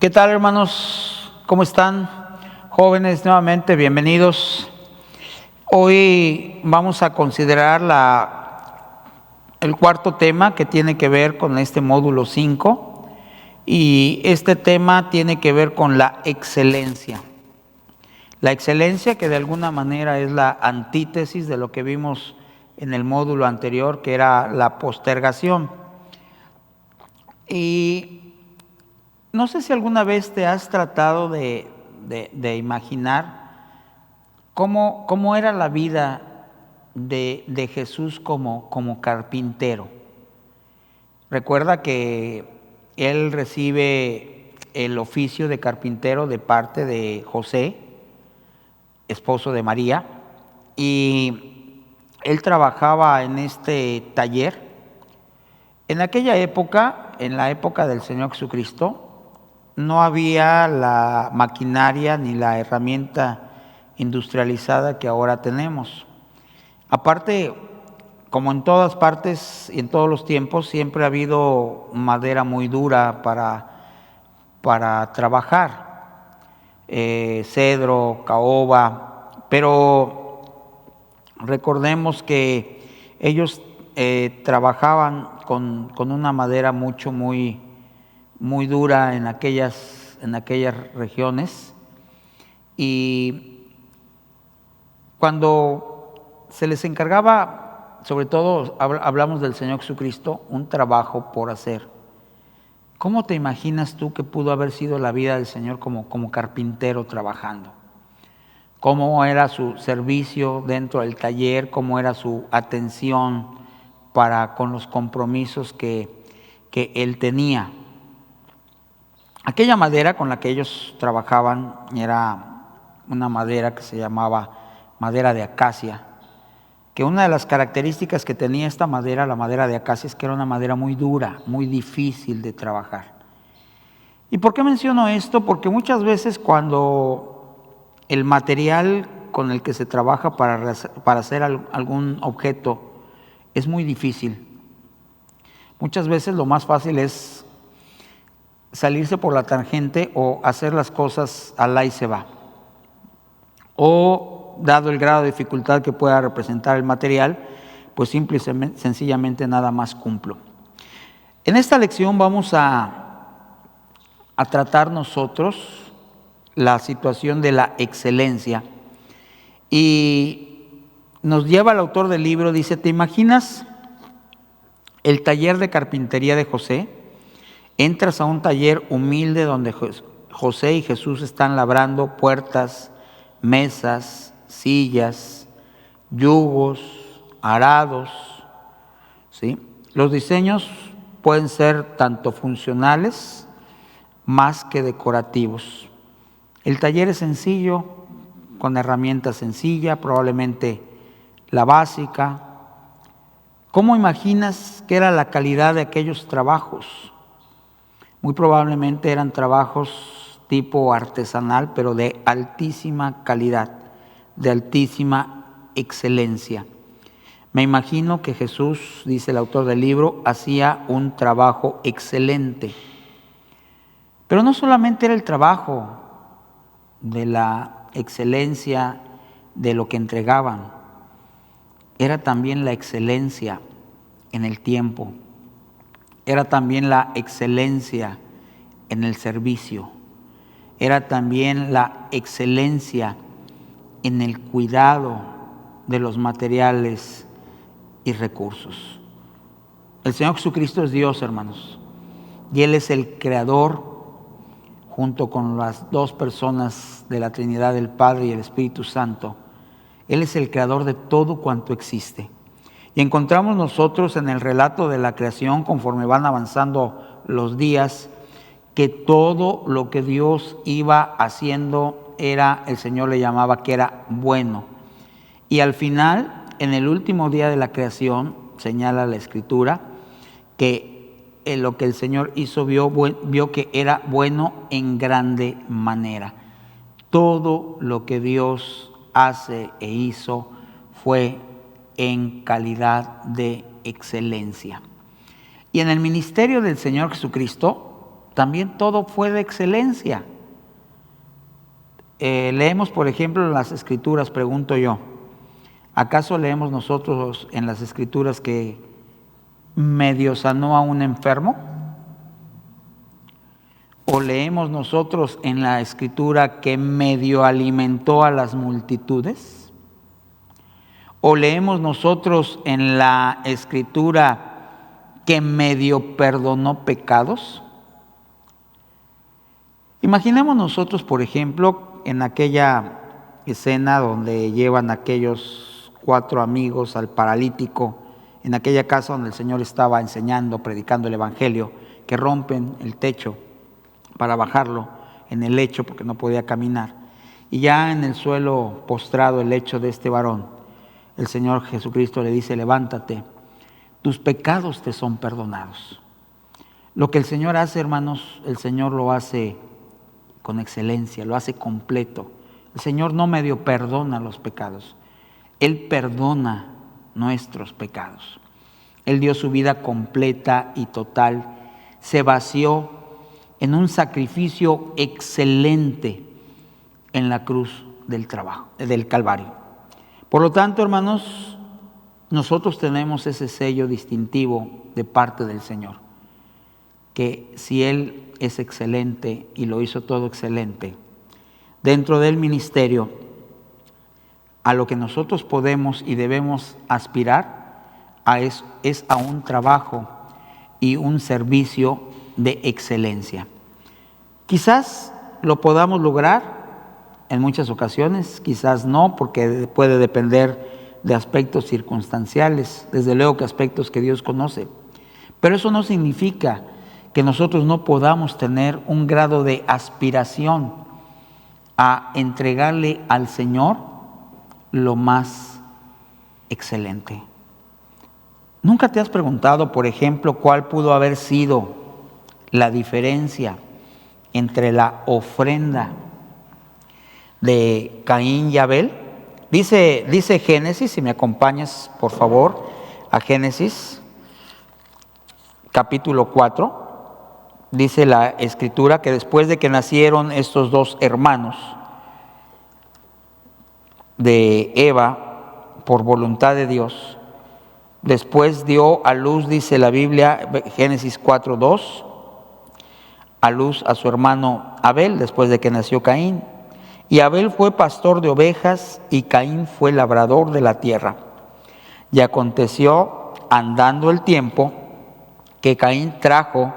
¿Qué tal, hermanos? ¿Cómo están? Jóvenes, nuevamente bienvenidos. Hoy vamos a considerar el cuarto tema que tiene que ver con este módulo 5, y este tema tiene que ver con la excelencia. La excelencia, que de alguna manera es la antítesis de lo que vimos en el módulo anterior, que era la postergación. Y no sé si alguna vez te has tratado de imaginar cómo era la vida de Jesús como carpintero. Recuerda que él recibe el oficio de carpintero de parte de José, esposo de María, y él trabajaba en este taller. En aquella época, en la época del Señor Jesucristo, no había la maquinaria ni la herramienta industrializada que ahora tenemos. Aparte, como en todas partes y en todos los tiempos, siempre ha habido madera muy dura para trabajar, cedro, caoba, pero recordemos que ellos trabajaban con una madera muy dura en aquellas regiones, y cuando se les encargaba, sobre todo hablamos del Señor Jesucristo, un trabajo por hacer, ¿cómo te imaginas tú que pudo haber sido la vida del Señor como carpintero trabajando? ¿Cómo era su servicio dentro del taller? ¿Cómo era su atención con los compromisos que él tenía? Aquella madera con la que ellos trabajaban era una madera que se llamaba madera de acacia, que una de las características que tenía esta madera, la madera de acacia, es que era una madera muy dura, muy difícil de trabajar. ¿Y por qué menciono esto? Porque muchas veces cuando el material con el que se trabaja para hacer algún objeto es muy difícil, muchas veces lo más fácil es salirse por la tangente o hacer las cosas al ahí se va. O, dado el grado de dificultad que pueda representar el material, pues simple y sencillamente nada más cumplo. En esta lección vamos a tratar nosotros la situación de la excelencia, y nos lleva el autor del libro, dice: ¿te imaginas el taller de carpintería de José? Entras a un taller humilde donde José y Jesús están labrando puertas, mesas, sillas, yugos, arados, ¿sí? Los diseños pueden ser tanto funcionales más que decorativos. El taller es sencillo, con herramientas sencillas, probablemente la básica. ¿Cómo imaginas que era la calidad de aquellos trabajos? Muy probablemente eran trabajos tipo artesanal, pero de altísima calidad, de altísima excelencia. Me imagino que Jesús, dice el autor del libro, hacía un trabajo excelente. Pero no solamente era el trabajo de la excelencia de lo que entregaban, era también la excelencia en el tiempo. Era también la excelencia en el servicio. Era también la excelencia en el cuidado de los materiales y recursos. El Señor Jesucristo es Dios, hermanos, y Él es el creador, junto con las dos personas de la Trinidad, el Padre y el Espíritu Santo. Él es el creador de todo cuanto existe. Y encontramos nosotros en el relato de la creación, conforme van avanzando los días, que todo lo que Dios iba haciendo el Señor le llamaba que era bueno. Y al final, en el último día de la creación, señala la Escritura, que lo que el Señor hizo vio que era bueno en grande manera. Todo lo que Dios hace e hizo fue en calidad de excelencia. Y en el ministerio del Señor Jesucristo, también todo fue de excelencia. Leemos, por ejemplo, en las Escrituras, pregunto yo, ¿acaso leemos nosotros en las Escrituras que medio sanó a un enfermo? ¿O leemos nosotros en la Escritura que medio alimentó a las multitudes? ¿O leemos nosotros en la Escritura que medio perdonó pecados? Imaginemos nosotros, por ejemplo, en aquella escena donde llevan aquellos 4 amigos al paralítico, en aquella casa donde el Señor estaba enseñando, predicando el Evangelio, que rompen el techo para bajarlo en el lecho porque no podía caminar. Y ya en el suelo postrado el lecho de este varón, el Señor Jesucristo le dice: levántate, tus pecados te son perdonados. Lo que el Señor hace, hermanos, el Señor lo hace con excelencia, lo hace completo. El Señor no medio perdona los pecados, Él perdona nuestros pecados. Él dio su vida completa y total, se vació en un sacrificio excelente en la cruz del Calvario. Por lo tanto, hermanos, nosotros tenemos ese sello distintivo de parte del Señor, que si Él es excelente y lo hizo todo excelente, dentro del ministerio, a lo que nosotros podemos y debemos aspirar es a un trabajo y un servicio de excelencia. Quizás lo podamos lograr en muchas ocasiones, quizás no, porque puede depender de aspectos circunstanciales, desde luego que aspectos que Dios conoce. Pero eso no significa que nosotros no podamos tener un grado de aspiración a entregarle al Señor lo más excelente. ¿Nunca te has preguntado, por ejemplo, cuál pudo haber sido la diferencia entre la ofrenda de Caín y Abel? Dice Génesis, si me acompañas por favor a Génesis capítulo 4, dice la Escritura que después de que nacieron estos 2 hermanos de Eva por voluntad de Dios, después dio a luz, dice la Biblia, Génesis 4:2, a luz a su hermano Abel después de que nació Caín. Y Abel fue pastor de ovejas y Caín fue labrador de la tierra. Y aconteció, andando el tiempo, que Caín trajo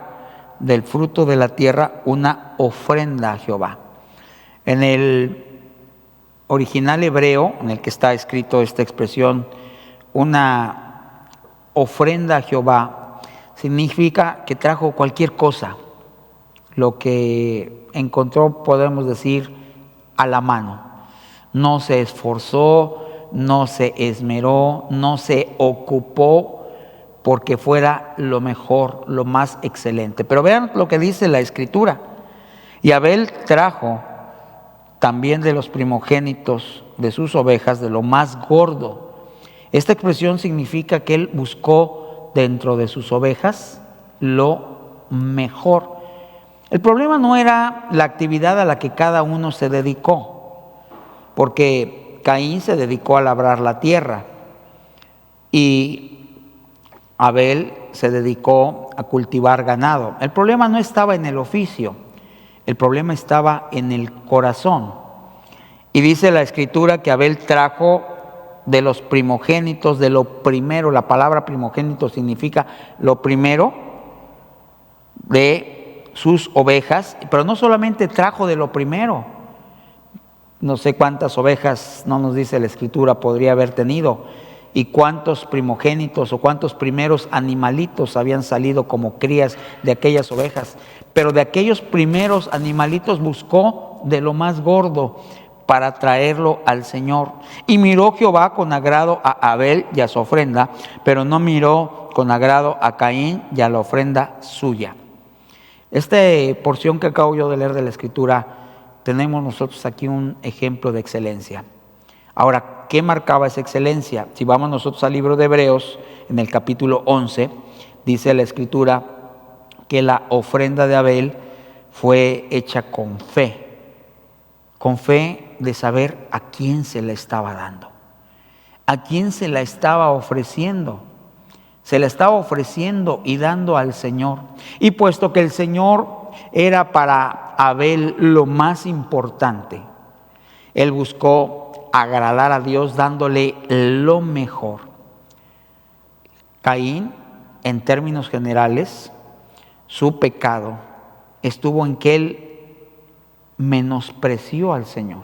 del fruto de la tierra una ofrenda a Jehová. En el original hebreo, en el que está escrito esta expresión, una ofrenda a Jehová, significa que trajo cualquier cosa, lo que encontró, podemos decir, a la mano. No se esforzó, no se esmeró, no se ocupó porque fuera lo mejor, lo más excelente. Pero vean lo que dice la Escritura. Y Abel trajo también de los primogénitos de sus ovejas, de lo más gordo. Esta expresión significa que él buscó dentro de sus ovejas lo mejor. El problema no era la actividad a la que cada uno se dedicó, porque Caín se dedicó a labrar la tierra y Abel se dedicó a cultivar ganado. El problema no estaba en el oficio, el problema estaba en el corazón. Y dice la Escritura que Abel trajo de los primogénitos, de lo primero. La palabra primogénito significa lo primero de sus ovejas, pero no solamente trajo de lo primero. No sé cuántas ovejas, no nos dice la Escritura, podría haber tenido, y cuántos primogénitos o cuántos primeros animalitos habían salido como crías de aquellas ovejas. Pero de aquellos primeros animalitos buscó de lo más gordo para traerlo al Señor. Y miró Jehová con agrado a Abel y a su ofrenda, pero no miró con agrado a Caín y a la ofrenda suya. Esta porción que acabo yo de leer de la Escritura, tenemos nosotros aquí un ejemplo de excelencia. Ahora, ¿qué marcaba esa excelencia? Si vamos nosotros al libro de Hebreos, en el capítulo 11, dice la Escritura que la ofrenda de Abel fue hecha con fe de saber a quién se la estaba dando, a quién se la estaba ofreciendo. Se la estaba ofreciendo y dando al Señor. Y puesto que el Señor era para Abel lo más importante, él buscó agradar a Dios dándole lo mejor. Caín, en términos generales, su pecado estuvo en que él menospreció al Señor.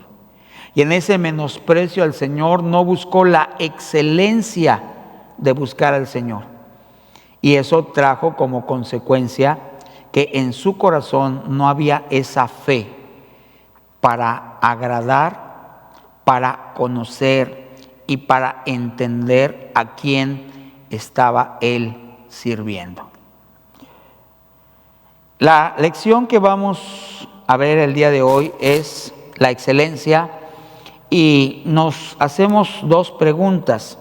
Y en ese menosprecio al Señor no buscó la excelencia de buscar al Señor. Y eso trajo como consecuencia que en su corazón no había esa fe para agradar, para conocer y para entender a quién estaba él sirviendo. La lección que vamos a ver el día de hoy es la excelencia y nos hacemos dos preguntas.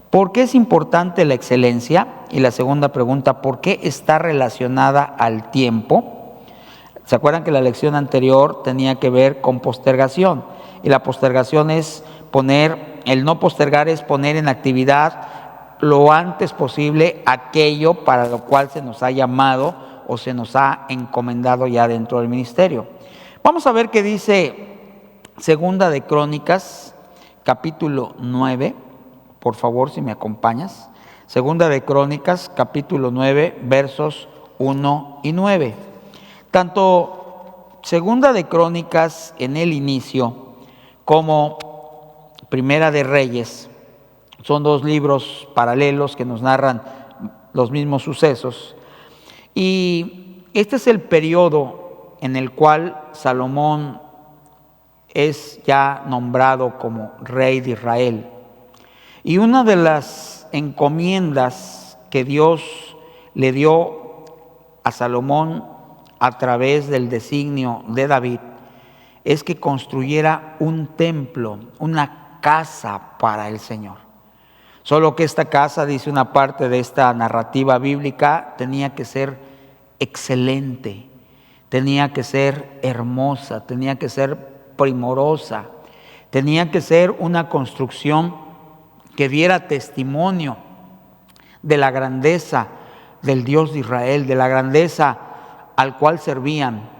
¿Por qué es importante la excelencia? Y la segunda pregunta, ¿por qué está relacionada al tiempo? ¿Se acuerdan que la lección anterior tenía que ver con postergación? Y la postergación es el no postergar es poner en actividad lo antes posible aquello para lo cual se nos ha llamado o se nos ha encomendado ya dentro del ministerio. Vamos a ver qué dice Segunda de Crónicas, capítulo 9. Por favor, si me acompañas. Segunda de Crónicas, capítulo 9, versos 1 y 9. Tanto Segunda de Crónicas en el inicio como Primera de Reyes son dos libros paralelos que nos narran los mismos sucesos. Y este es el periodo en el cual Salomón es ya nombrado como rey de Israel. Y una de las encomiendas que Dios le dio a Salomón a través del designio de David es que construyera un templo, una casa para el Señor. Solo que esta casa, dice una parte de esta narrativa bíblica, tenía que ser excelente, tenía que ser hermosa, tenía que ser primorosa, tenía que ser una construcción que diera testimonio de la grandeza del Dios de Israel, de la grandeza al cual servían.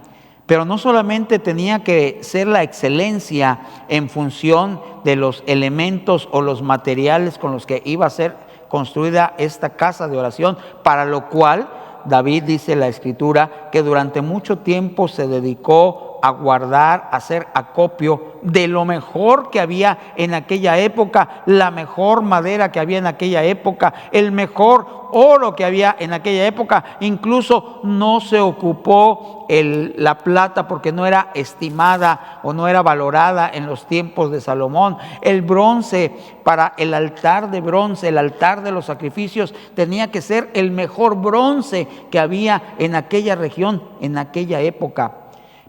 Pero no solamente tenía que ser la excelencia en función de los elementos o los materiales con los que iba a ser construida esta casa de oración, para lo cual David, dice la Escritura, que durante mucho tiempo se dedicó a guardar, a hacer acopio de lo mejor que había en aquella época, la mejor madera que había en aquella época, el mejor oro que había en aquella época. Incluso no se ocupó la plata porque no era estimada o no era valorada en los tiempos de Salomón. El bronce, para el altar de bronce, el altar de los sacrificios, tenía que ser el mejor bronce que había en aquella región, en aquella época.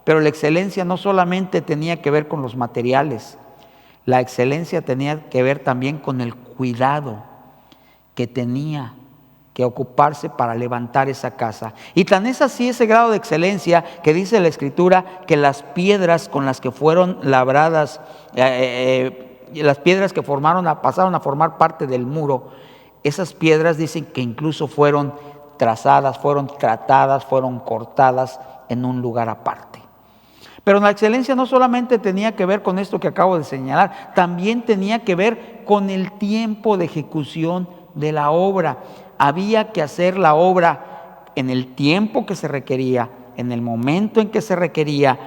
Pero la excelencia no solamente tenía que ver con los materiales, la excelencia tenía que ver también con el cuidado que tenía que ocuparse para levantar esa casa. Y tan es así ese grado de excelencia que dice la Escritura que las piedras con las que fueron labradas, las piedras que pasaron a formar parte del muro, esas piedras dicen que incluso fueron trazadas, fueron tratadas, fueron cortadas en un lugar aparte. Pero la excelencia no solamente tenía que ver con esto que acabo de señalar, también tenía que ver con el tiempo de ejecución de la obra. Había que hacer la obra en el tiempo que se requería, en el momento en que se requería,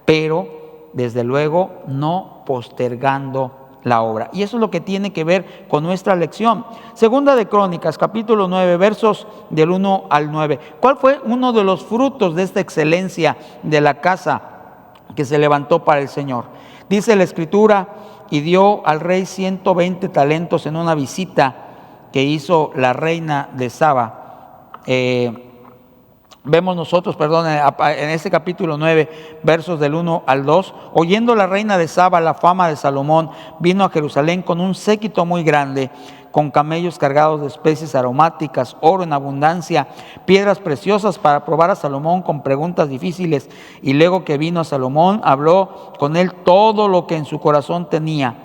pero desde luego no postergando la obra. Y eso es lo que tiene que ver con nuestra lección. Segunda de Crónicas, capítulo 9, versos del 1 al 9. ¿Cuál fue uno de los frutos de esta excelencia de la casa que se levantó para el Señor? Dice la Escritura: y dio al rey 120 talentos en una visita que hizo la reina de Saba. Vemos nosotros, en este capítulo 9, versos del 1 al 2, oyendo la reina de Saba la fama de Salomón, vino a Jerusalén con un séquito muy grande, con camellos cargados de especies aromáticas, oro en abundancia, piedras preciosas para probar a Salomón con preguntas difíciles. Y luego que vino a Salomón, habló con él todo lo que en su corazón tenía.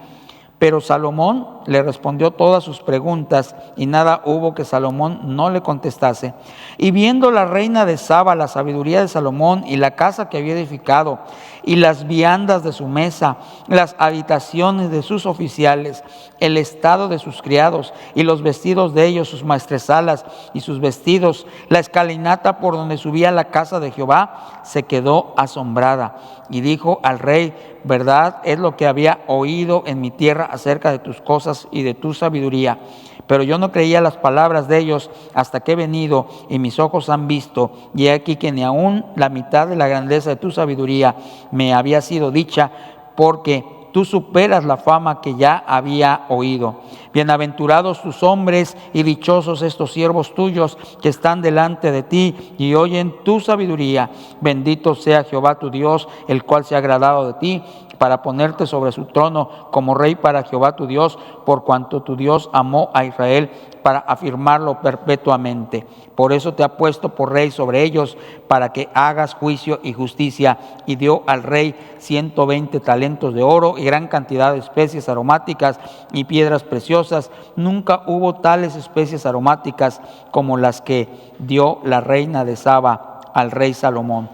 Pero Salomón le respondió todas sus preguntas, y nada hubo que Salomón no le contestase. Y viendo la reina de Saba la sabiduría de Salomón, y la casa que había edificado, y las viandas de su mesa, las habitaciones de sus oficiales, el estado de sus criados, y los vestidos de ellos, sus maestresalas y sus vestidos, la escalinata por donde subía la casa de Jehová, se quedó asombrada. Y dijo al rey: verdad es lo que había oído en mi tierra acerca de tus cosas y de tu sabiduría. Pero yo no creía las palabras de ellos hasta que he venido y mis ojos han visto. Y he aquí que ni aun la mitad de la grandeza de tu sabiduría me había sido dicha, porque tú superas la fama que ya había oído. Bienaventurados tus hombres y dichosos estos siervos tuyos que están delante de ti y oyen tu sabiduría. Bendito sea Jehová tu Dios, el cual se ha agradado de ti, para ponerte sobre su trono como rey para Jehová tu Dios, por cuanto tu Dios amó a Israel para afirmarlo perpetuamente. Por eso te ha puesto por rey sobre ellos, para que hagas juicio y justicia. Y dio al rey 120 talentos de oro y gran cantidad de especies aromáticas y piedras preciosas. Nunca hubo tales especies aromáticas como las que dio la reina de Saba al rey Salomón.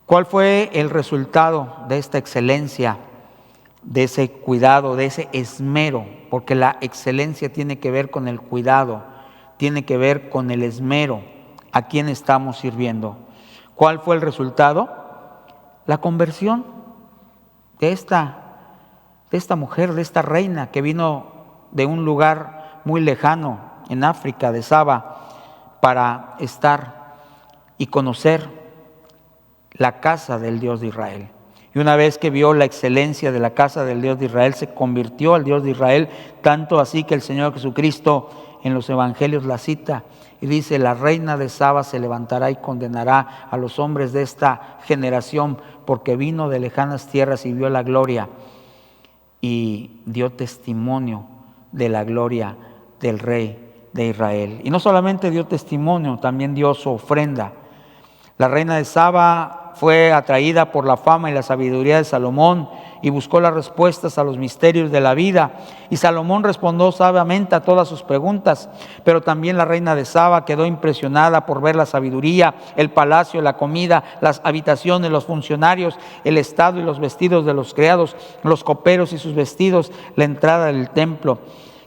¿Cuál fue el resultado de esta excelencia, de ese cuidado, de ese esmero? Porque la excelencia tiene que ver con el cuidado, tiene que ver con el esmero. ¿A quién estamos sirviendo? ¿Cuál fue el resultado? La conversión de esta mujer, de esta reina que vino de un lugar muy lejano en África, de Saba, para estar y conocer la casa del Dios de Israel. Y una vez que vio la excelencia de la casa del Dios de Israel, se convirtió al Dios de Israel, tanto así que el Señor Jesucristo en los evangelios la cita y dice: la reina de Saba se levantará y condenará a los hombres de esta generación, porque vino de lejanas tierras y vio la gloria y dio testimonio de la gloria del Rey de Israel. Y no solamente dio testimonio, también dio su ofrenda. La reina de Saba fue atraída por la fama y la sabiduría de Salomón y buscó las respuestas a los misterios de la vida. Y Salomón respondió sabiamente a todas sus preguntas. Pero también la reina de Saba quedó impresionada por ver la sabiduría, el palacio, la comida, las habitaciones, los funcionarios, el estado y los vestidos de los criados, los coperos y sus vestidos, la entrada del templo.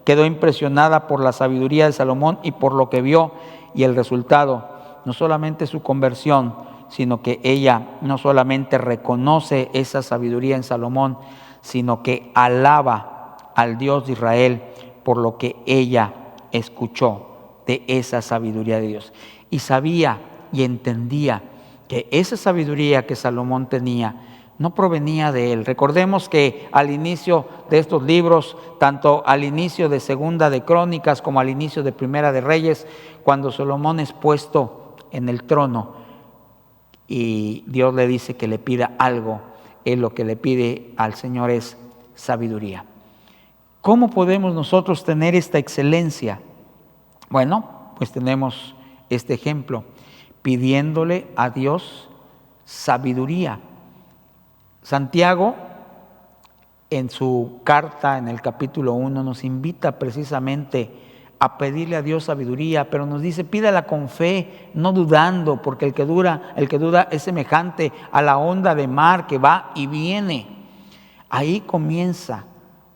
Quedó impresionada por la sabiduría de Salomón y por lo que vio. Y el resultado, no solamente su conversión, sino que ella no solamente reconoce esa sabiduría en Salomón, sino que alaba al Dios de Israel por lo que ella escuchó de esa sabiduría de Dios. Y sabía y entendía que esa sabiduría que Salomón tenía no provenía de él. Recordemos que al inicio de estos libros, tanto al inicio de Segunda de Crónicas como al inicio de Primera de Reyes, cuando Salomón es puesto en el trono y Dios le dice que le pida algo, él lo que le pide al Señor es sabiduría. ¿Cómo podemos nosotros tener esta excelencia? Bueno, pues tenemos este ejemplo, pidiéndole a Dios sabiduría. Santiago, en su carta, en el capítulo 1, nos invita precisamente a pedirle a Dios sabiduría, pero nos dice: pídala con fe, no dudando, porque el que duda es semejante a la onda de mar que va y viene. Ahí comienza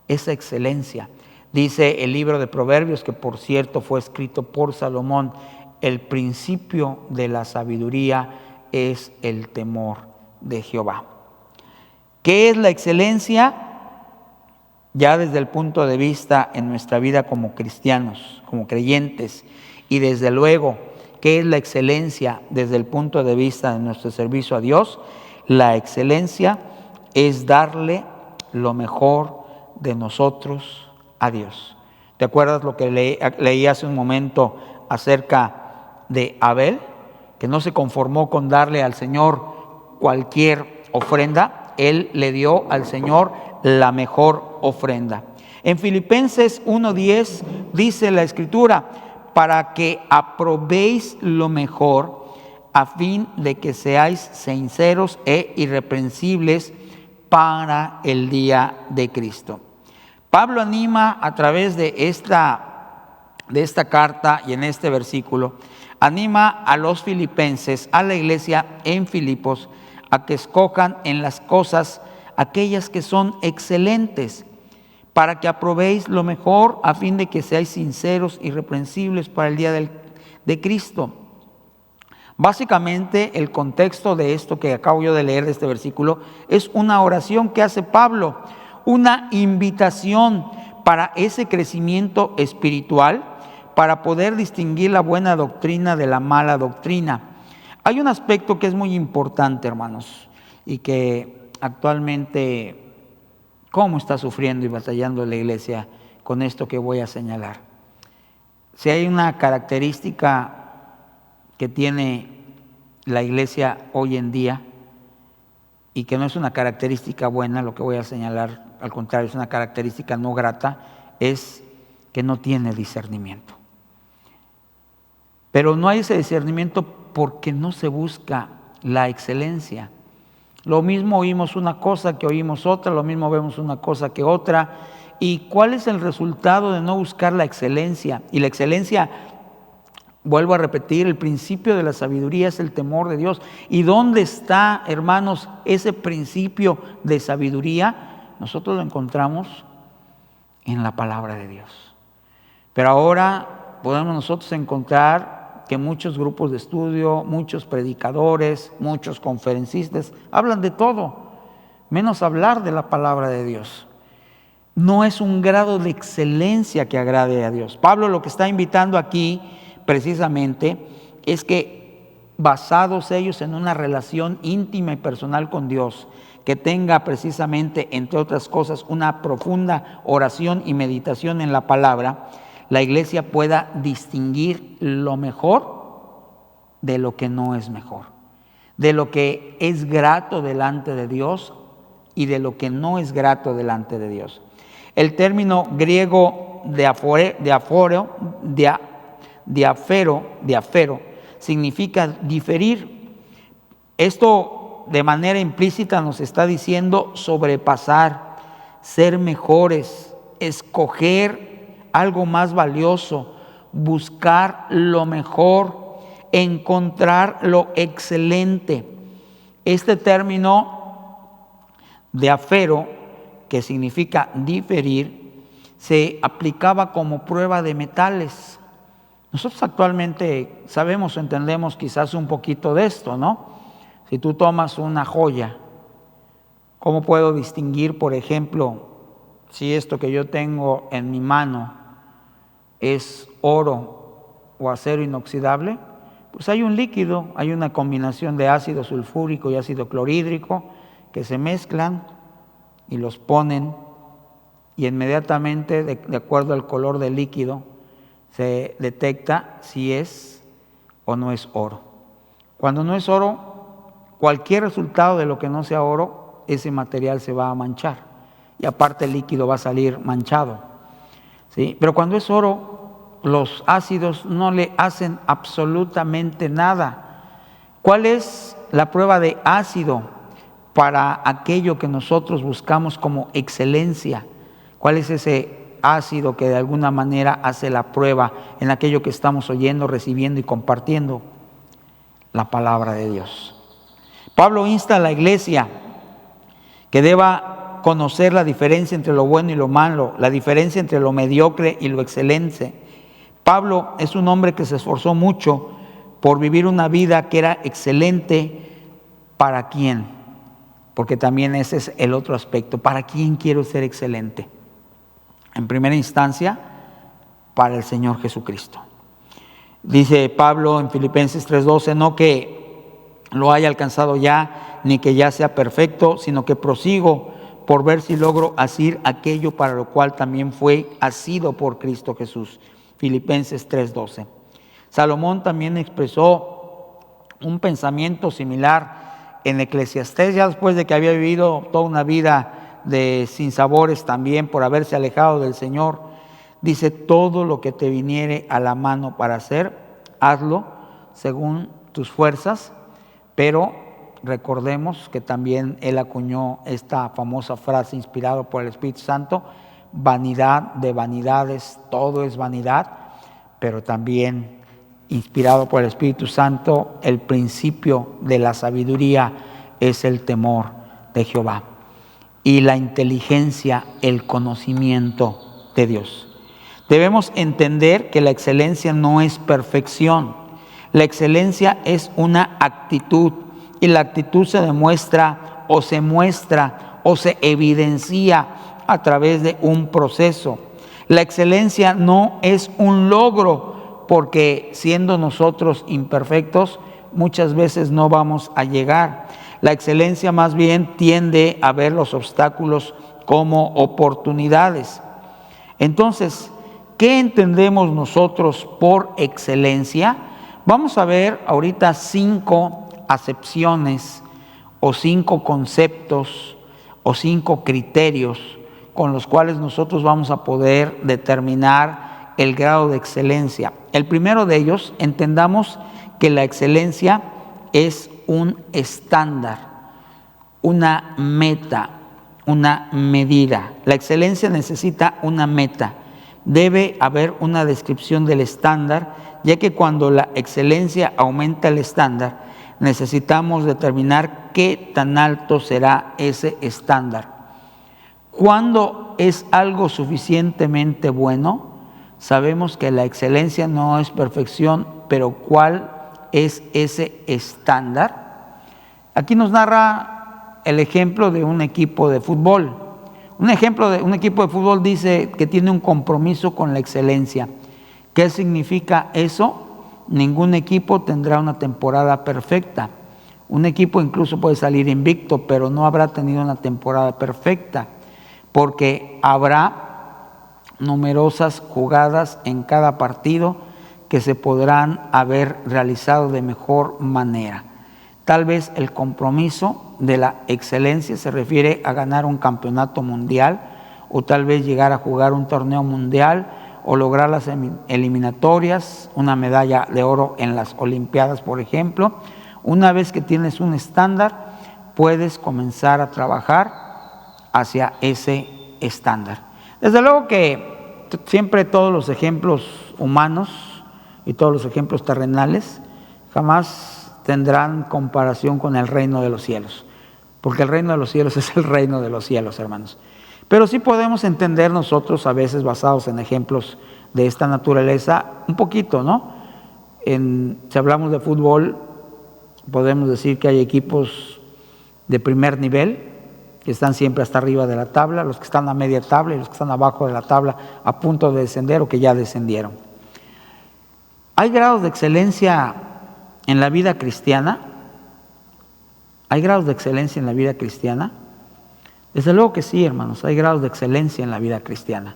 esa excelencia. Dice el libro de Proverbios, que por cierto fue escrito por Salomón: el principio de la sabiduría es el temor de Jehová. ¿Qué es la excelencia? Ya desde el punto de vista en nuestra vida como cristianos, como creyentes, y desde luego, ¿qué es la excelencia desde el punto de vista de nuestro servicio a Dios? La excelencia es darle lo mejor de nosotros a Dios. ¿Te acuerdas lo que leí hace un momento acerca de Abel? Que no se conformó con darle al Señor cualquier ofrenda, él le dio al Señor la mejor ofrenda. En Filipenses 1:10 dice la Escritura, para que aprobéis lo mejor, a fin de que seáis sinceros e irreprensibles para el día de Cristo. Pablo anima a través de esta carta y en este versículo, anima a los filipenses, a la iglesia en Filipos, a que escojan en las cosas aquellas que son excelentes, para que aprobéis lo mejor, a fin de que seáis sinceros y irreprensibles para el día de Cristo. Básicamente, el contexto de esto que acabo yo de leer de este versículo es una oración que hace Pablo, una invitación para ese crecimiento espiritual, para poder distinguir la buena doctrina de la mala doctrina. Hay un aspecto que es muy importante, hermanos, y que actualmente, ¿cómo está sufriendo y batallando la iglesia con esto que voy a señalar? Si hay una característica que tiene la iglesia hoy en día y que no es una característica buena, lo que voy a señalar, al contrario, es una característica no grata, es que no tiene discernimiento. Pero no hay ese discernimiento porque no se busca la excelencia. Lo mismo oímos una cosa que oímos otra, lo mismo vemos una cosa que otra. ¿Y cuál es el resultado de no buscar la excelencia? Y la excelencia, vuelvo a repetir, el principio de la sabiduría es el temor de Dios. ¿Y dónde está, hermanos, ese principio de sabiduría? Nosotros lo encontramos en la palabra de Dios. Pero ahora podemos nosotros encontrar que muchos grupos de estudio, muchos predicadores, muchos conferencistas hablan de todo, menos hablar de la palabra de Dios. No es un grado de excelencia que agrade a Dios. Pablo lo que está invitando aquí precisamente es que, basados ellos en una relación íntima y personal con Dios, que tenga precisamente, entre otras cosas, una profunda oración y meditación en la palabra, la iglesia pueda distinguir lo mejor de lo que no es mejor, de lo que es grato delante de Dios y de lo que no es grato delante de Dios. El término griego de afero significa diferir. Esto de manera implícita nos está diciendo sobrepasar, ser mejores, escoger algo más valioso, buscar lo mejor, encontrar lo excelente. Este término de afero, que significa diferir, se aplicaba como prueba de metales. Nosotros actualmente sabemos o entendemos quizás un poquito de esto, ¿no? Si tú tomas una joya, ¿cómo puedo distinguir, por ejemplo, si esto que yo tengo en mi mano es oro o acero inoxidable? Pues hay un líquido, hay una combinación de ácido sulfúrico y ácido clorhídrico que se mezclan y los ponen, y inmediatamente, de acuerdo al color del líquido, se detecta si es o no es oro. Cuando no es oro, cualquier resultado de lo que no sea oro, ese material se va a manchar, y aparte el líquido va a salir manchado, ¿sí? Pero cuando es oro, los ácidos no le hacen absolutamente nada. ¿Cuál es la prueba de ácido para aquello que nosotros buscamos como excelencia? ¿Cuál es ese ácido que de alguna manera hace la prueba en aquello que estamos oyendo, recibiendo y compartiendo? La palabra de Dios. Pablo insta a la iglesia que deba conocer la diferencia entre lo bueno y lo malo, la diferencia entre lo mediocre y lo excelente. Pablo es un hombre que se esforzó mucho por vivir una vida que era excelente. ¿Para quién? Porque también ese es el otro aspecto. ¿Para quién quiero ser excelente? En primera instancia, para el Señor Jesucristo. Dice Pablo en Filipenses 3:12, no que lo haya alcanzado ya, ni que ya sea perfecto, sino que prosigo por ver si logro asir aquello para lo cual también fue asido por Cristo Jesús. Filipenses 3:12. Salomón también expresó un pensamiento similar en Eclesiastés, ya después de que había vivido toda una vida de sinsabores también por haberse alejado del Señor. Dice, todo lo que te viniere a la mano para hacer, hazlo según tus fuerzas, pero recordemos que también él acuñó esta famosa frase inspirada por el Espíritu Santo: vanidad de vanidades, todo es vanidad, pero también inspirado por el Espíritu Santo, el principio de la sabiduría es el temor de Jehová, y la inteligencia, el conocimiento de Dios. Debemos entender que la excelencia no es perfección. La excelencia es una actitud, y la actitud se demuestra o se muestra o se evidencia a través de un proceso. La excelencia no es un logro, porque siendo nosotros imperfectos, muchas veces no vamos a llegar. La excelencia más bien tiende a ver los obstáculos como oportunidades. Entonces, ¿qué entendemos nosotros por excelencia? Vamos a ver ahorita 5 acepciones o 5 conceptos o 5 criterios con los cuales nosotros vamos a poder determinar el grado de excelencia. El primero de ellos, entendamos que la excelencia es un estándar, una meta, una medida. La excelencia necesita una meta. Debe haber una descripción del estándar, ya que cuando la excelencia aumenta el estándar, necesitamos determinar qué tan alto será ese estándar. Cuando es algo suficientemente bueno, sabemos que la excelencia no es perfección, pero ¿cuál es ese estándar? Aquí nos narra el ejemplo de un equipo de fútbol. Un ejemplo de un equipo de fútbol dice que tiene un compromiso con la excelencia. ¿Qué significa eso? Ningún equipo tendrá una temporada perfecta. Un equipo incluso puede salir invicto, pero no habrá tenido una temporada perfecta, porque habrá numerosas jugadas en cada partido que se podrán haber realizado de mejor manera. Tal vez el compromiso de la excelencia se refiere a ganar un campeonato mundial, o tal vez llegar a jugar un torneo mundial, o lograr las eliminatorias, una medalla de oro en las Olimpiadas, por ejemplo. Una vez que tienes un estándar, puedes comenzar a trabajar hacia ese estándar. Desde luego que siempre todos los ejemplos humanos y todos los ejemplos terrenales jamás tendrán comparación con el reino de los cielos, porque el reino de los cielos es el reino de los cielos, hermanos. Pero sí podemos entender nosotros, a veces basados en ejemplos de esta naturaleza, un poquito, ¿no? Si hablamos de fútbol, podemos decir que hay equipos de primer nivel que están siempre hasta arriba de la tabla, los que están a media tabla y los que están abajo de la tabla a punto de descender o que ya descendieron. ¿Hay grados de excelencia en la vida cristiana? ¿Hay grados de excelencia en la vida cristiana? Desde luego que sí, hermanos, hay grados de excelencia en la vida cristiana.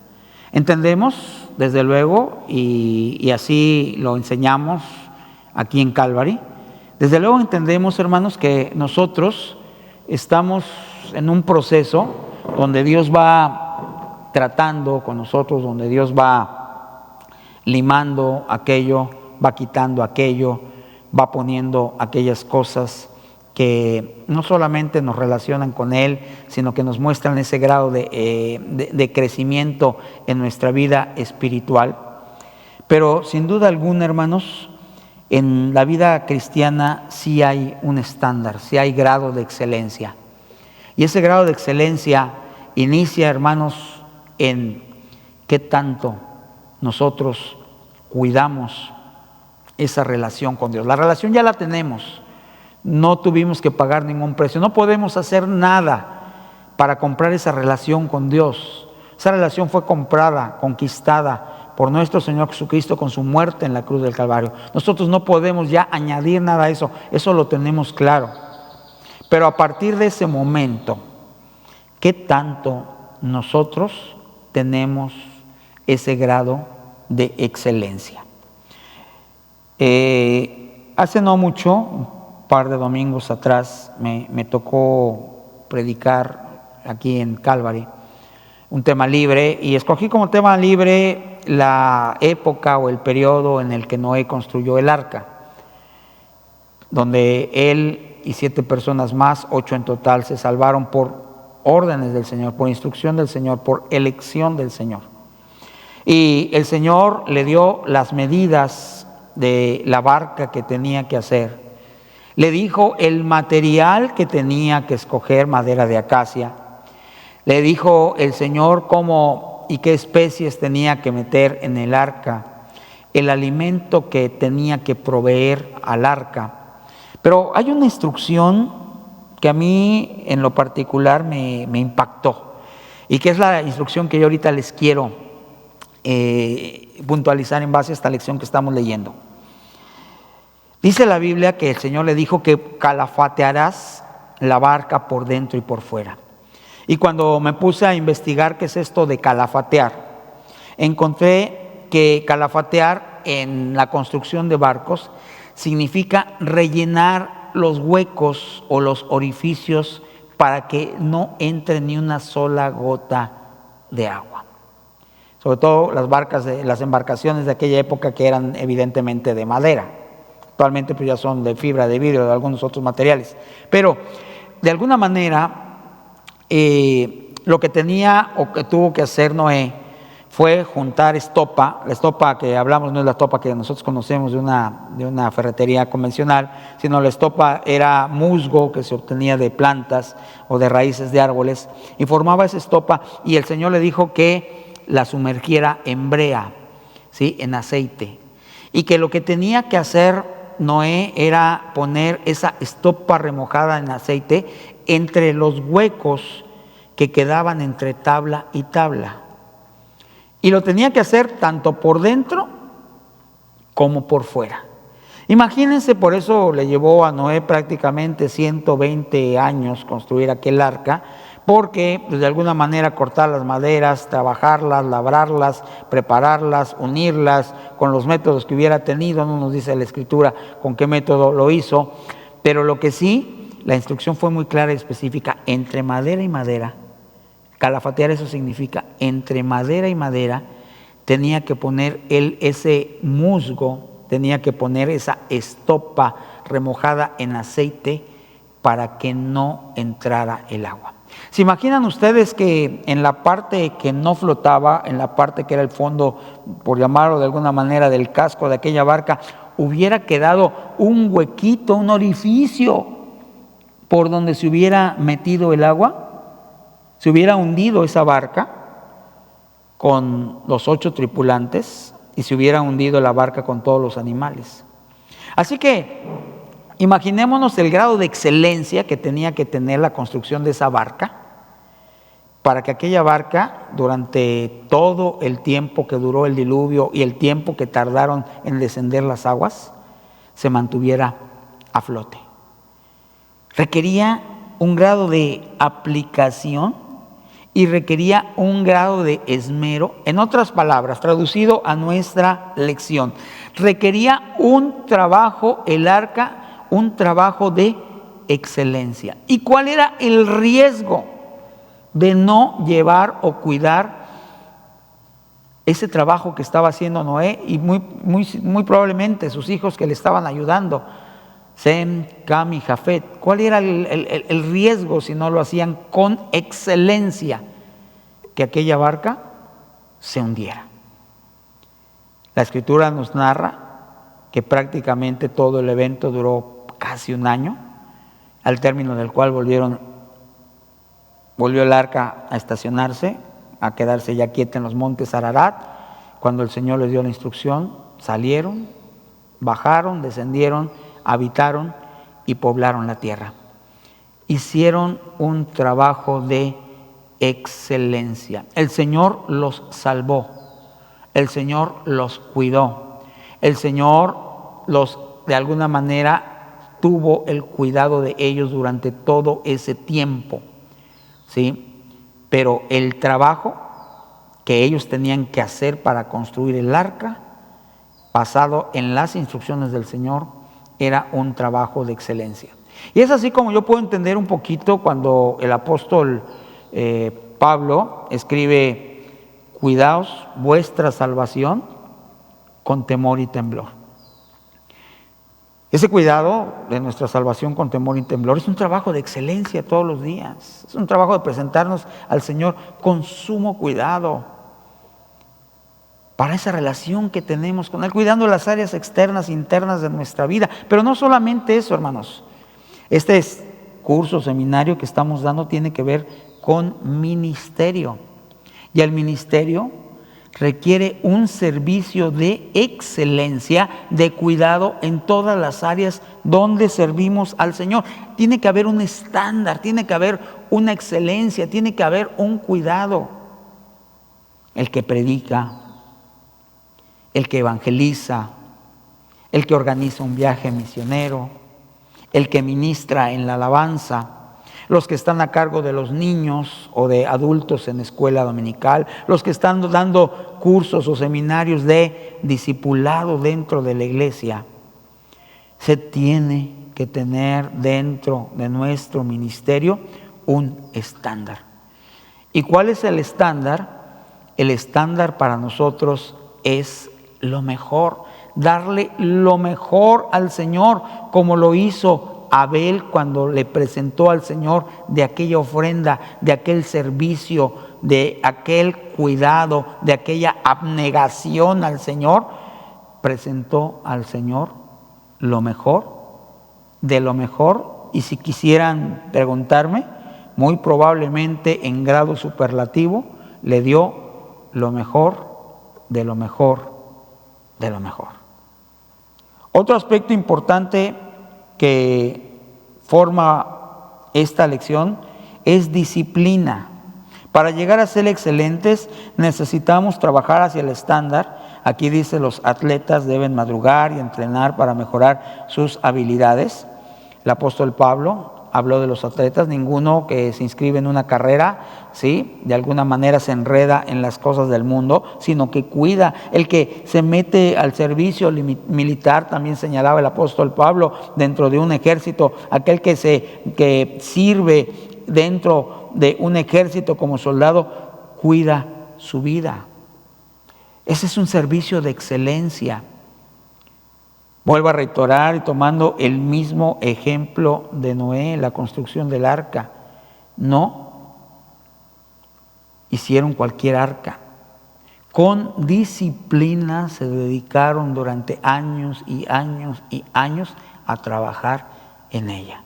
Entendemos, desde luego, y así lo enseñamos aquí en Calvary, desde luego entendemos, hermanos, que nosotros estamos en un proceso donde Dios va tratando con nosotros, donde Dios va limando aquello, va quitando aquello, va poniendo aquellas cosas que no solamente nos relacionan con Él, sino que nos muestran ese grado de crecimiento en nuestra vida espiritual. Pero sin duda alguna, hermanos, en la vida cristiana sí hay un estándar, sí hay grado de excelencia. Y ese grado de excelencia inicia, hermanos, en qué tanto nosotros cuidamos esa relación con Dios. La relación ya la tenemos. No tuvimos que pagar ningún precio. No podemos hacer nada para comprar esa relación con Dios. Esa relación fue comprada, conquistada por nuestro Señor Jesucristo con su muerte en la cruz del Calvario. Nosotros no podemos ya añadir nada a eso. Eso lo tenemos claro. Pero a partir de ese momento, ¿qué tanto nosotros tenemos ese grado de excelencia? Hace no mucho, par de domingos atrás, me tocó predicar aquí en Calvary, un tema libre, y escogí como tema libre la época o el periodo en el que Noé construyó el arca, donde él y 7 personas más, 8 en total, se salvaron por órdenes del Señor, por instrucción del Señor, por elección del Señor. Y el Señor le dio las medidas de la barca que tenía que hacer. Le dijo el material que tenía que escoger, madera de acacia. Le dijo el Señor cómo y qué especies tenía que meter en el arca, el alimento que tenía que proveer al arca. Pero hay una instrucción que a mí en lo particular me impactó, y que es la instrucción que yo ahorita les quiero puntualizar en base a esta lección que estamos leyendo. Dice la Biblia que el Señor le dijo que calafatearás la barca por dentro y por fuera. Y cuando me puse a investigar qué es esto de calafatear, encontré que calafatear en la construcción de barcos significa rellenar los huecos o los orificios para que no entre ni una sola gota de agua. Sobre todo las embarcaciones de aquella época, que eran evidentemente de madera. Actualmente pues ya son de fibra, de vidrio, de algunos otros materiales. Pero de alguna manera lo que tenía o que tuvo que hacer Noé fue juntar estopa. La estopa que hablamos no es la estopa que nosotros conocemos de una ferretería convencional, sino la estopa era musgo que se obtenía de plantas o de raíces de árboles, y formaba esa estopa, y el Señor le dijo que la sumergiera en brea, ¿sí?, en aceite, y que lo que tenía que hacer Noé era poner esa estopa remojada en aceite entre los huecos que quedaban entre tabla y tabla. Y lo tenía que hacer tanto por dentro como por fuera. Imagínense, por eso le llevó a Noé prácticamente 120 años construir aquel arca, porque pues, de alguna manera cortar las maderas, trabajarlas, labrarlas, prepararlas, unirlas con los métodos que hubiera tenido. No nos dice la Escritura con qué método lo hizo, pero lo que sí, la instrucción fue muy clara y específica: entre madera y madera. Calafatear, eso significa entre madera y madera, tenía que poner él ese musgo, tenía que poner esa estopa remojada en aceite para que no entrara el agua. ¿Se imaginan ustedes que en la parte que no flotaba, en la parte que era el fondo, por llamarlo de alguna manera, del casco de aquella barca, hubiera quedado un huequito, un orificio por donde se hubiera metido el agua? Se hubiera hundido esa barca con los 8 tripulantes y se hubiera hundido la barca con todos los animales. Así que imaginémonos el grado de excelencia que tenía que tener la construcción de esa barca para que aquella barca, durante todo el tiempo que duró el diluvio y el tiempo que tardaron en descender las aguas, se mantuviera a flote. Requería un grado de aplicación y requería un grado de esmero. En otras palabras, traducido a nuestra lección, requería un trabajo, el arca, un trabajo de excelencia. ¿Y cuál era el riesgo de no llevar o cuidar ese trabajo que estaba haciendo Noé y muy probablemente sus hijos que le estaban ayudando, Sem, Cam y Jafet? ¿Cuál era el riesgo si no lo hacían con excelencia? Que aquella barca se hundiera. La Escritura nos narra que prácticamente todo el evento duró casi un año, al término del cual volvió el arca a estacionarse, a quedarse ya quieta en los montes Ararat. Cuando el Señor les dio la instrucción, salieron, bajaron, descendieron, habitaron y poblaron la tierra. Hicieron un trabajo de excelencia. El Señor los salvó, el Señor los cuidó, el Señor de alguna manera tuvo el cuidado de ellos durante todo ese tiempo, ¿sí? Pero el trabajo que ellos tenían que hacer para construir el arca, basado en las instrucciones del Señor, era un trabajo de excelencia. Y es así como yo puedo entender un poquito cuando el apóstol Pablo escribe: cuidaos vuestra salvación con temor y temblor. Ese cuidado de nuestra salvación con temor y temblor es un trabajo de excelencia todos los días. Es un trabajo de presentarnos al Señor con sumo cuidado para esa relación que tenemos con Él, cuidando las áreas externas e internas de nuestra vida. Pero no solamente eso, hermanos. Este curso, seminario que estamos dando tiene que ver con ministerio. Y el ministerio requiere un servicio de excelencia, de cuidado en todas las áreas donde servimos al Señor. Tiene que haber un estándar, tiene que haber una excelencia, tiene que haber un cuidado. El que predica, el que evangeliza, el que organiza un viaje misionero, el que ministra en la alabanza, los que están a cargo de los niños o de adultos en escuela dominical, los que están dando cursos o seminarios de discipulado dentro de la iglesia. Se tiene que tener dentro de nuestro ministerio un estándar. ¿Y cuál es el estándar? El estándar para nosotros es lo mejor, darle lo mejor al Señor, como lo hizo Abel cuando le presentó al Señor de aquella ofrenda, de aquel servicio, de aquel cuidado, de aquella abnegación al Señor. Presentó al Señor lo mejor, de lo mejor, y si quisieran preguntarme, muy probablemente en grado superlativo, le dio lo mejor, de lo mejor, de lo mejor. Otro aspecto importante que forma esta lección es disciplina. Para llegar a ser excelentes necesitamos trabajar hacia el estándar. Aquí dice: los atletas deben madrugar y entrenar para mejorar sus habilidades. El apóstol Pablo habló de los atletas. Ninguno que se inscribe en una carrera, ¿sí?, de alguna manera se enreda en las cosas del mundo, sino que cuida. El que se mete al servicio militar, también señalaba el apóstol Pablo, dentro de un ejército, aquel que sirve dentro de un ejército como soldado, cuida su vida. Ese es un servicio de excelencia. Vuelvo a reiterar, y tomando el mismo ejemplo de Noé, la construcción del arca. No hicieron cualquier arca. Con disciplina se dedicaron durante años y años y años a trabajar en ella.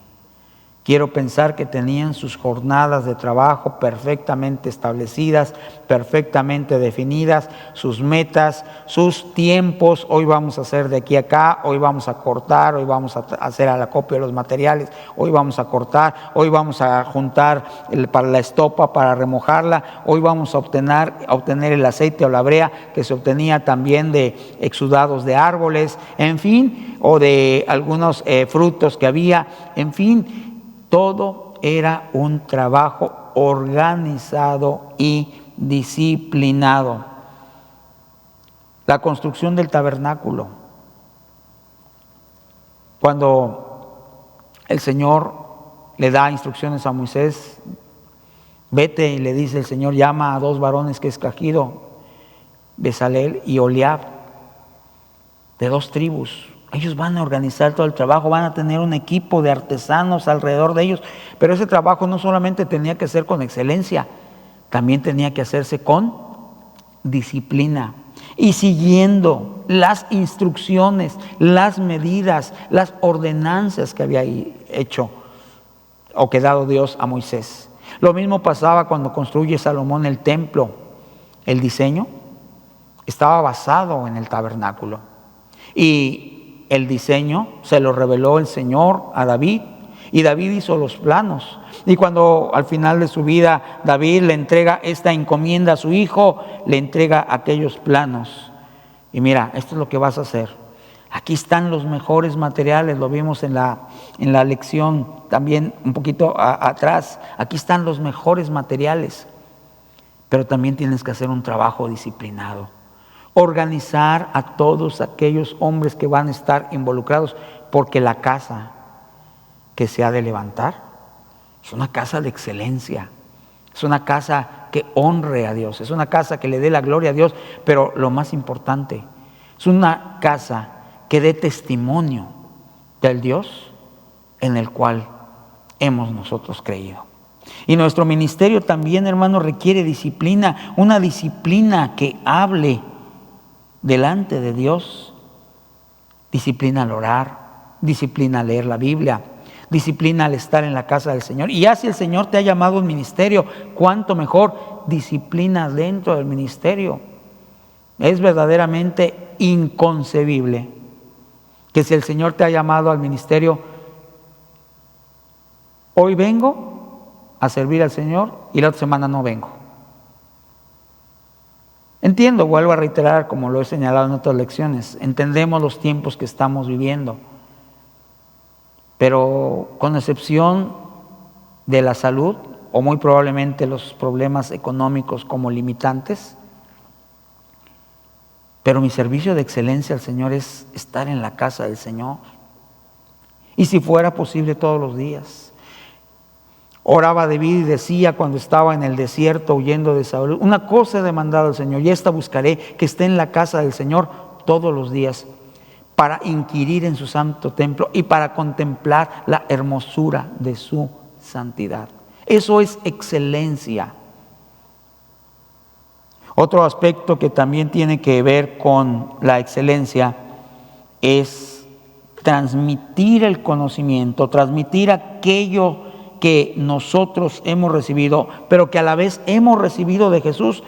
Quiero pensar que tenían sus jornadas de trabajo perfectamente establecidas, perfectamente definidas, sus metas, sus tiempos. Hoy vamos a hacer de aquí a acá, hoy vamos a cortar, hoy vamos a hacer el acopio de los materiales, hoy vamos a cortar, hoy vamos a juntar para la estopa, para remojarla, hoy vamos a obtener el aceite o la brea que se obtenía también de exudados de árboles, en fin, o de algunos frutos que había, en fin. Todo era un trabajo organizado y disciplinado. La construcción del tabernáculo. Cuando el Señor le da instrucciones a Moisés, vete, y le dice el Señor: llama a 2 varones que he escogido, Bezaleel y Oliab, de 2 tribus. Ellos van a organizar todo el trabajo, van a tener un equipo de artesanos alrededor de ellos, pero ese trabajo no solamente tenía que ser con excelencia, también tenía que hacerse con disciplina y siguiendo las instrucciones, las medidas, las ordenanzas que había hecho o que dado Dios a Moisés. Lo mismo pasaba cuando construye Salomón el templo. El diseño estaba basado en el tabernáculo y el diseño se lo reveló el Señor a David, y David hizo los planos. Y cuando al final de su vida David le entrega esta encomienda a su hijo, le entrega aquellos planos. Y mira, esto es lo que vas a hacer. Aquí están los mejores materiales, lo vimos en la lección también un poquito atrás. Aquí están los mejores materiales, pero también tienes que hacer un trabajo disciplinado. Organizar a todos aquellos hombres que van a estar involucrados, porque la casa que se ha de levantar es una casa de excelencia, Es una casa que honre a Dios, es una casa que le dé la gloria a Dios, pero lo más importante, es una casa que dé testimonio del Dios en el cual hemos nosotros creído. Y nuestro ministerio también, hermano, requiere disciplina, una disciplina que hable delante de Dios, disciplina al orar, disciplina al leer la Biblia, disciplina al estar en la casa del Señor. Y ya si el Señor te ha llamado a un ministerio, cuánto mejor, disciplina dentro del ministerio. Es verdaderamente inconcebible que si el Señor te ha llamado al ministerio, hoy vengo a servir al Señor y la otra semana no vengo. Entiendo, vuelvo a reiterar, como lo he señalado en otras lecciones, entendemos los tiempos que estamos viviendo, pero con excepción de la salud, o muy probablemente los problemas económicos como limitantes, pero mi servicio de excelencia al Señor es estar en la casa del Señor. Y si fuera posible todos los días. Oraba David y decía cuando estaba en el desierto huyendo de Saúl: una cosa he demandado al Señor, y esta buscaré, que esté en la casa del Señor todos los días, para inquirir en su santo templo y para contemplar la hermosura de su santidad. Eso es excelencia. Otro aspecto que también tiene que ver con la excelencia es transmitir el conocimiento, transmitir aquello que nosotros hemos recibido, pero que a la vez hemos recibido de Jesús.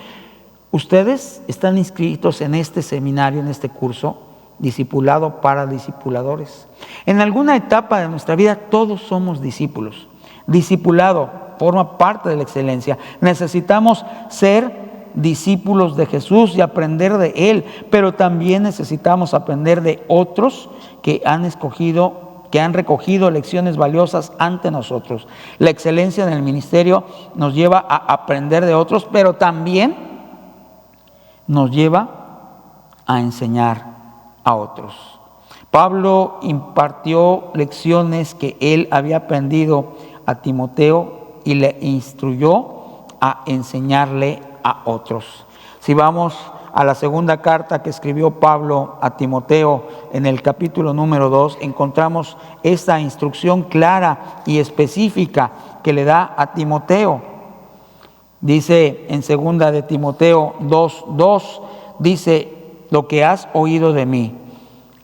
Ustedes están inscritos en este seminario, en este curso, discipulado para discipuladores. En alguna etapa de nuestra vida todos somos discípulos. Discipulado forma parte de la excelencia. Necesitamos ser discípulos de Jesús y aprender de Él, pero también necesitamos aprender de otros que han recogido lecciones valiosas ante nosotros. La excelencia en el ministerio nos lleva a aprender de otros, pero también nos lleva a enseñar a otros. Pablo impartió lecciones que él había aprendido a Timoteo y le instruyó a enseñarle a otros. Si vamos a la segunda carta que escribió Pablo a Timoteo, en el capítulo número 2, encontramos esta instrucción clara y específica que le da a Timoteo. Dice en segunda de Timoteo 2:2, dice: lo que has oído de mí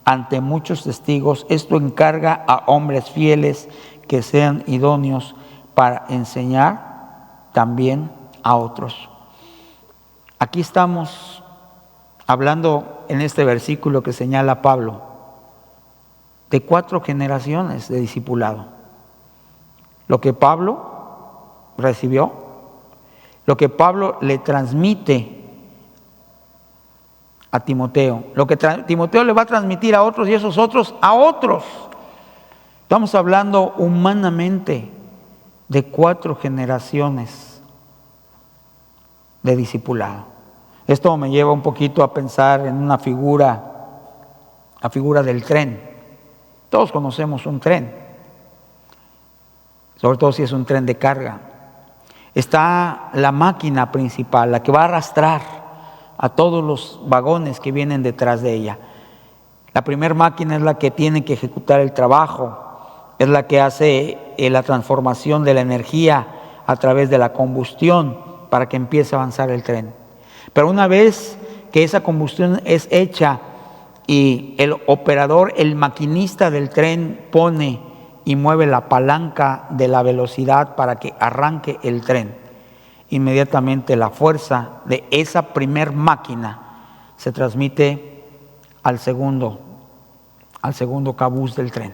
ante muchos testigos, esto encarga a hombres fieles que sean idóneos para enseñar también a otros. Aquí estamos hablando en este versículo que señala Pablo de 4 generaciones de discipulado. Lo que Pablo recibió, lo que Pablo le transmite a Timoteo, lo que Timoteo le va a transmitir a otros y esos otros a otros. Estamos hablando humanamente de 4 generaciones de discipulado. Esto me lleva un poquito a pensar en una figura, la figura del tren. Todos conocemos un tren, sobre todo si es un tren de carga. Está la máquina principal, la que va a arrastrar a todos los vagones que vienen detrás de ella. La primera máquina es la que tiene que ejecutar el trabajo, es la que hace la transformación de la energía a través de la combustión para que empiece a avanzar el tren. Pero una vez que esa combustión es hecha y el operador, el maquinista del tren pone y mueve la palanca de la velocidad para que arranque el tren, inmediatamente la fuerza de esa primer máquina se transmite al segundo cabuz del tren,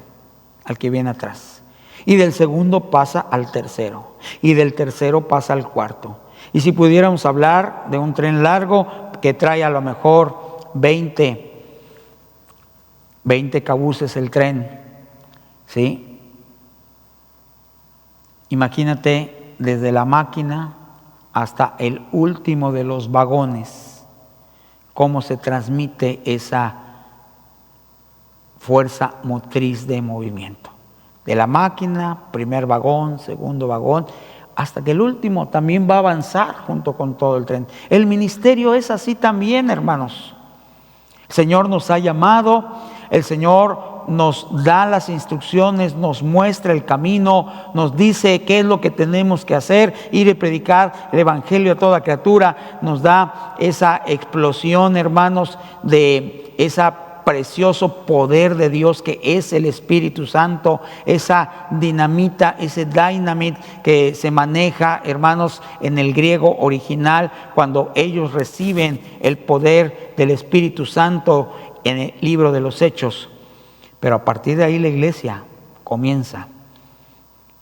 al que viene atrás. Y del segundo pasa al tercero, y del tercero pasa al cuarto. Y si pudiéramos hablar de un tren largo que trae a lo mejor 20 cabuces el tren, ¿sí? Imagínate desde la máquina hasta el último de los vagones, cómo se transmite esa fuerza motriz de movimiento. De la máquina, primer vagón, segundo vagón, hasta que el último también va a avanzar junto con todo el tren. El ministerio es así también, hermanos. El Señor nos ha llamado, el Señor nos da las instrucciones, nos muestra el camino, nos dice qué es lo que tenemos que hacer, ir y predicar el evangelio a toda criatura. Nos da esa explosión, hermanos, de ese precioso poder de Dios que es el Espíritu Santo, esa dinamita, ese dynamite que se maneja, hermanos, en el griego original, cuando ellos reciben el poder del Espíritu Santo en el libro de los Hechos. Pero a partir de ahí la iglesia comienza,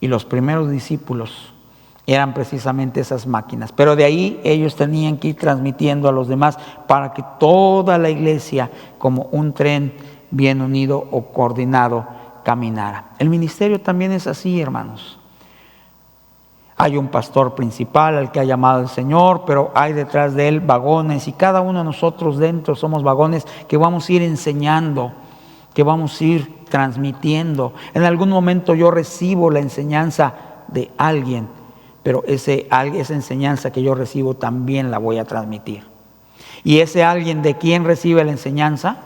y los primeros discípulos eran precisamente esas máquinas. Pero de ahí ellos tenían que ir transmitiendo a los demás para que toda la iglesia, como un tren bien unido o coordinado, caminara. El ministerio también es así, hermanos. Hay un pastor principal al que ha llamado el Señor, pero hay detrás de él vagones, y cada uno de nosotros dentro somos vagones que vamos a ir enseñando, que vamos a ir transmitiendo. En algún momento yo recibo la enseñanza de alguien, pero esa enseñanza que yo recibo también la voy a transmitir. ¿Y ese alguien de quién recibe la enseñanza?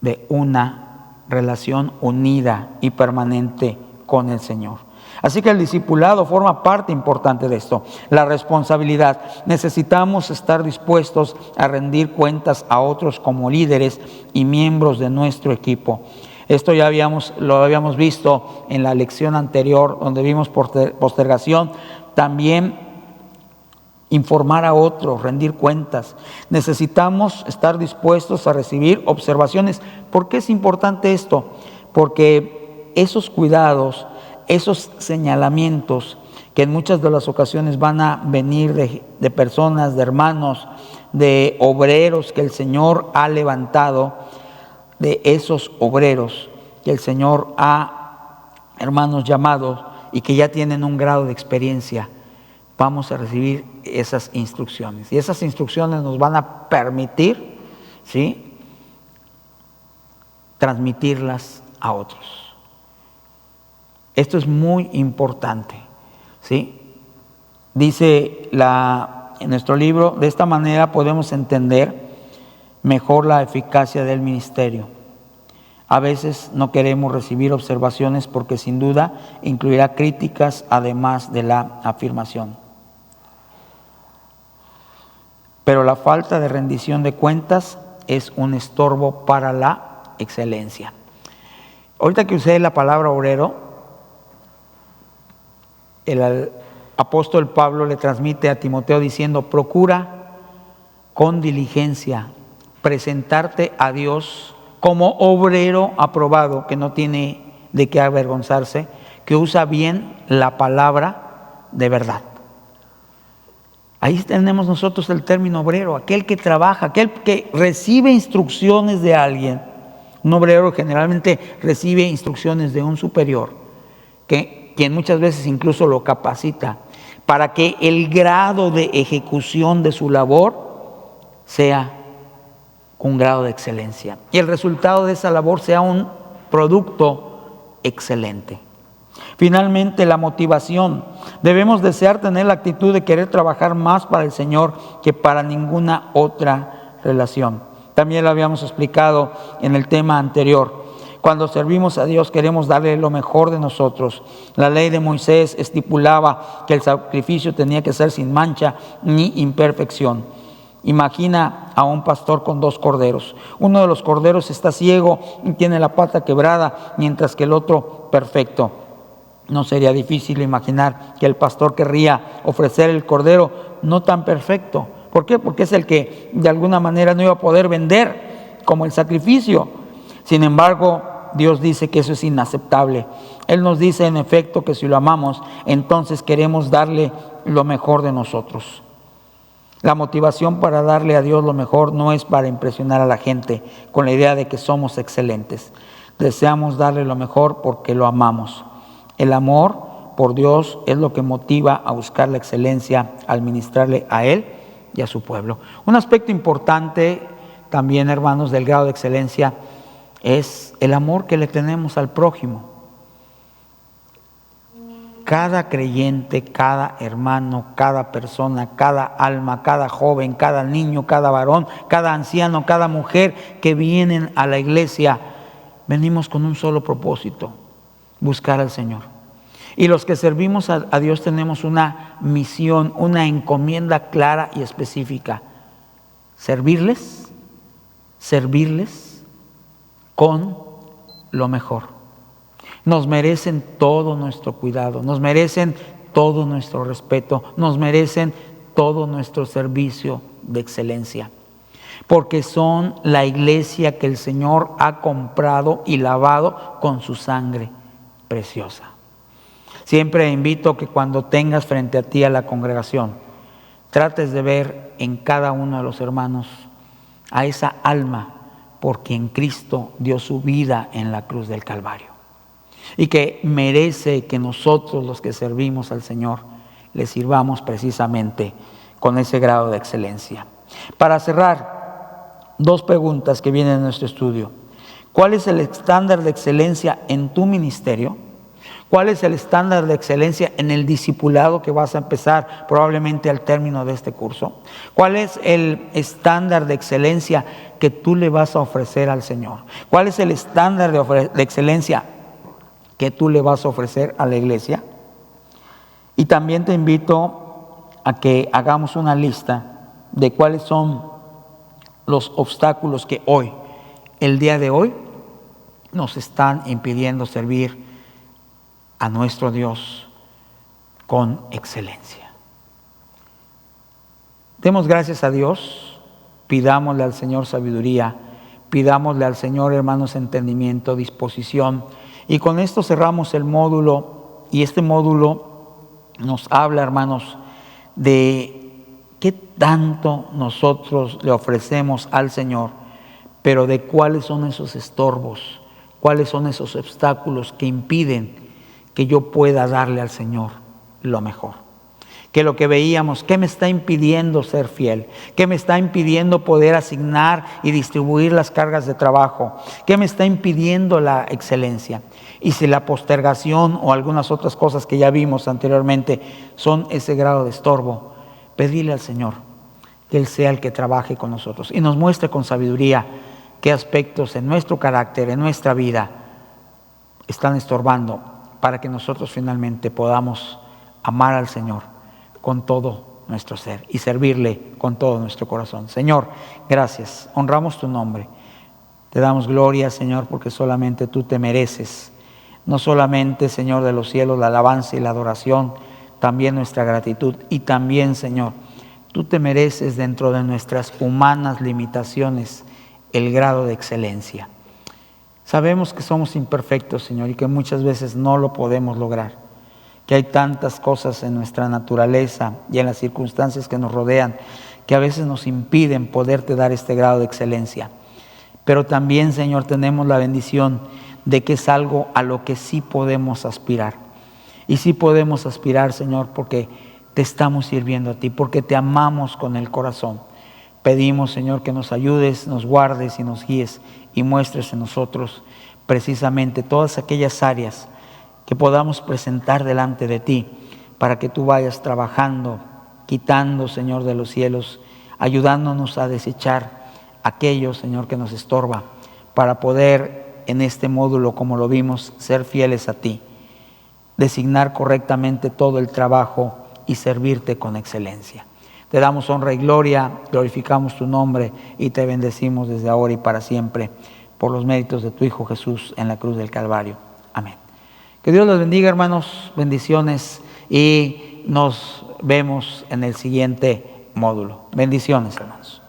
De una relación unida y permanente con el Señor. Así que el discipulado forma parte importante de esto. La responsabilidad. Necesitamos estar dispuestos a rendir cuentas a otros como líderes y miembros de nuestro equipo. Esto ya lo habíamos visto en la lección anterior, donde vimos postergación. También informar a otros, rendir cuentas. Necesitamos estar dispuestos a recibir observaciones. ¿Por qué es importante esto? Porque esos cuidados, esos señalamientos que en muchas de las ocasiones van a venir de personas, de hermanos, de obreros que el Señor ha levantado, de esos obreros que el Señor ha, hermanos, llamados y que ya tienen un grado de experiencia, vamos a recibir esas instrucciones. Y esas instrucciones nos van a permitir, ¿sí?, transmitirlas a otros. Esto es muy importante, ¿sí? Dice en nuestro libro, de esta manera podemos entender mejor la eficacia del ministerio. A veces no queremos recibir observaciones porque sin duda incluirá críticas además de la afirmación. Pero la falta de rendición de cuentas es un estorbo para la excelencia. Ahorita que usé la palabra obrero, el apóstol Pablo le transmite a Timoteo diciendo: procura con diligencia presentarte a Dios como obrero aprobado, que no tiene de qué avergonzarse, que usa bien la palabra de verdad. Ahí tenemos nosotros el término obrero, aquel que trabaja, aquel que recibe instrucciones de alguien. Un obrero generalmente recibe instrucciones de un superior, quien muchas veces incluso lo capacita para que el grado de ejecución de su labor sea un grado de excelencia y el resultado de esa labor sea un producto excelente. Finalmente, la motivación. Debemos desear tener la actitud de querer trabajar más para el Señor que para ninguna otra relación. También lo habíamos explicado en el tema anterior. Cuando servimos a Dios queremos darle lo mejor de nosotros. La ley de Moisés estipulaba que el sacrificio tenía que ser sin mancha ni imperfección. Imagina a un pastor con 2 corderos. Uno de los corderos está ciego y tiene la pata quebrada, mientras que el otro perfecto. No sería difícil imaginar que el pastor querría ofrecer el cordero no tan perfecto. ¿Por qué? Porque es el que de alguna manera no iba a poder vender como el sacrificio. Sin embargo, Dios dice que eso es inaceptable. Él nos dice en efecto que si lo amamos, entonces queremos darle lo mejor de nosotros. La motivación para darle a Dios lo mejor no es para impresionar a la gente con la idea de que somos excelentes. Deseamos darle lo mejor porque lo amamos. El amor por Dios es lo que motiva a buscar la excelencia al ministrarle a Él y a su pueblo. Un aspecto importante también, hermanos, del grado de excelencia es el amor que le tenemos al prójimo. cada creyente, cada hermano, cada persona, cada alma, cada joven, cada niño, cada varón, cada anciano, cada mujer que vienen a la iglesia, venimos con un solo propósito: buscar al Señor. Y los que servimos a Dios tenemos una misión, una encomienda clara y específica: servirles con lo mejor. Nos merecen todo nuestro cuidado, nos merecen todo nuestro respeto, nos merecen todo nuestro servicio de excelencia, porque son la iglesia que el Señor ha comprado y lavado con su sangre preciosa. Siempre invito que cuando tengas frente a ti a la congregación, trates de ver en cada uno de los hermanos a esa alma por quien Cristo dio su vida en la cruz del Calvario, y que merece que nosotros, los que servimos al Señor, le sirvamos precisamente con ese grado de excelencia. Para cerrar, 2 preguntas que vienen en nuestro estudio. ¿Cuál es el estándar de excelencia en tu ministerio? ¿Cuál es el estándar de excelencia en el discipulado que vas a empezar probablemente al término de este curso? ¿Cuál es el estándar de excelencia que tú le vas a ofrecer al Señor? ¿Cuál es el estándar de excelencia que tú le vas a ofrecer a la iglesia? Y también te invito a que hagamos una lista de cuáles son los obstáculos que hoy, el día de hoy, nos están impidiendo servir a nuestro Dios con excelencia. Demos gracias a Dios, pidámosle al Señor sabiduría, pidámosle al Señor, hermanos, entendimiento, disposición. Y con esto cerramos el módulo, y este módulo nos habla, hermanos, de qué tanto nosotros le ofrecemos al Señor, pero de cuáles son esos estorbos, cuáles son esos obstáculos que impiden que yo pueda darle al Señor lo mejor. Que lo que veíamos, ¿qué me está impidiendo ser fiel? ¿Qué me está impidiendo poder asignar y distribuir las cargas de trabajo? ¿Qué me está impidiendo la excelencia? Y si la postergación o algunas otras cosas que ya vimos anteriormente son ese grado de estorbo, pedirle al Señor que Él sea el que trabaje con nosotros y nos muestre con sabiduría qué aspectos en nuestro carácter, en nuestra vida, están estorbando para que nosotros finalmente podamos amar al Señor con todo nuestro ser y servirle con todo nuestro corazón. Señor, gracias, honramos tu nombre, te damos gloria, Señor, porque solamente tú te mereces, no solamente, Señor, de los cielos la alabanza y la adoración, también nuestra gratitud, y también, Señor, tú te mereces dentro de nuestras humanas limitaciones el grado de excelencia. Sabemos que somos imperfectos, Señor, y que muchas veces no lo podemos lograr, que hay tantas cosas en nuestra naturaleza y en las circunstancias que nos rodean que a veces nos impiden poderte dar este grado de excelencia. Pero también, Señor, tenemos la bendición de que es algo a lo que sí podemos aspirar. Y sí podemos aspirar, Señor, porque te estamos sirviendo a ti, porque te amamos con el corazón. Pedimos, Señor, que nos ayudes, nos guardes y nos guíes y muestres en nosotros precisamente todas aquellas áreas que podamos presentar delante de ti para que tú vayas trabajando, quitando, Señor, de los cielos, ayudándonos a desechar aquello, Señor, que nos estorba, para poder en este módulo, como lo vimos, ser fieles a ti, designar correctamente todo el trabajo y servirte con excelencia. Te damos honra y gloria, glorificamos tu nombre y te bendecimos desde ahora y para siempre por los méritos de tu Hijo Jesús en la cruz del Calvario. Amén. Que Dios los bendiga, hermanos, bendiciones, y nos vemos en el siguiente módulo. Bendiciones, hermanos.